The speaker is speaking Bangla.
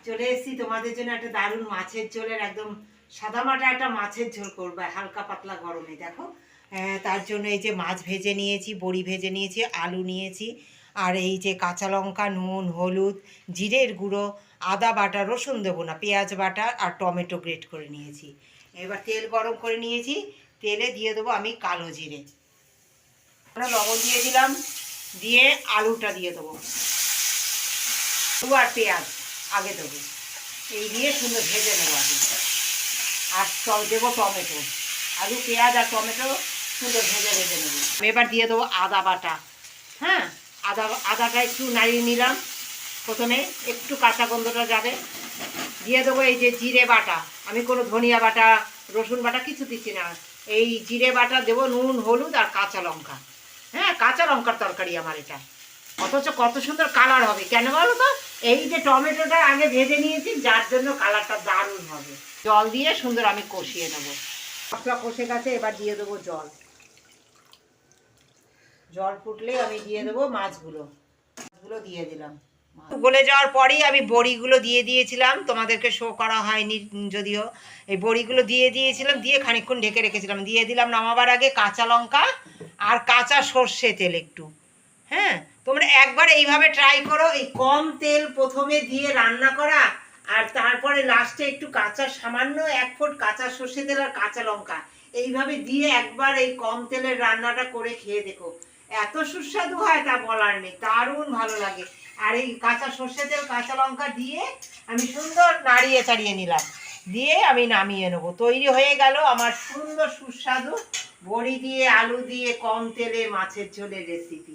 চলে এসেছি তোমাদের জন্য একটা দারুণ মাছের ঝোলের একদম সাদামাটা একটা মাছের ঝোল করবো হালকা পাতলা গরমে। দেখো তার জন্য এই যে মাছ ভেজে নিয়েছি, বড়ি ভেজে নিয়েছি, আলু নিয়েছি, আর এই যে কাঁচা লঙ্কা, নুন, হলুদ, জিরের গুঁড়ো, আদা বাটা, রসুন দেবো না, পেঁয়াজ বাটা আর টমেটো গ্রেট করে নিয়েছি। এবার তেল গরম করে নিয়েছি, তেলে দিয়ে দেবো আমি কালো জিরে, লবণ দিয়ে দিলাম, দিয়ে আলুটা দিয়ে দেবো আর পেঁয়াজ আগে দেবো, এই দিয়ে সুন্দর ভেজে নেবো আলু, আর দেবো টমেটো, আলু পেঁয়াজ আর টমেটো সুন্দর ভেজে ভেজে নেবো। এবার দিয়ে দেবো আদা বাটা। হ্যাঁ, আদাটা একটু নাড়িয়ে নিলাম, প্রথমে একটু কাঁচা গন্ধটা যাবে। দিয়ে দেবো এই যে জিরে বাটা, আমি কোনো ধনিয়া বাটা, রসুন বাটা কিছু দিচ্ছি না, এই জিরে বাটা দেবো, নুন, হলুদ আর কাঁচা লঙ্কা। হ্যাঁ, কাঁচা লঙ্কার তরকারি আমার এটা, অথচ কত সুন্দর কালার হবে। কেন বলো তো, এই যে টমেটোটা আগে ভেজে নিয়েছি, যার জন্য কালারটা দারুণ হবে। জল দিয়ে সুন্দর আমি কষিয়ে নেবো। মশলা কষে গেছে, এবার দিয়ে দেবো জল। জল ফুটলে আমি দিয়ে দেবো মাছগুলো দিয়ে দিলাম। গলে যাওয়ার পরেই আমি বড়িগুলো দিয়ে দিয়েছিলাম, তোমাদেরকে শো করা হয়নি যদিও। এই বড়িগুলো দিয়ে দিয়েছিলাম, দিয়ে খানিকক্ষণ ঢেকে রেখেছিলাম। দিয়ে দিলাম নামাবার আগে কাঁচা লঙ্কা আর কাঁচা সর্ষে তেল একটু। হ্যাঁ, তোমরা একবার এইভাবে ট্রাই করো, এই কম তেল প্রথমে দিয়ে রান্না করা, আর তারপরে লাস্টে একটু কাঁচা, সামান্য 1 ফুট কাঁচা সর্ষে তেল আর কাঁচা লঙ্কা এইভাবে দিয়ে একবার এই কম তেলের রান্নাটা করে খেয়ে দেখো, এত সুস্বাদু হয় তা বলার নেই, দারুণ ভালো লাগে। আর এই কাঁচা সর্ষে তেল কাঁচা লঙ্কা দিয়ে আমি সুন্দর নাড়িয়ে চাড়িয়ে নিলাম, দিয়ে আমি নামিয়ে নেবো। তৈরি হয়ে গেল আমার সুন্দর সুস্বাদু বড়ি দিয়ে আলু দিয়ে কম তেলে মাছের ঝোলের রেসিপি।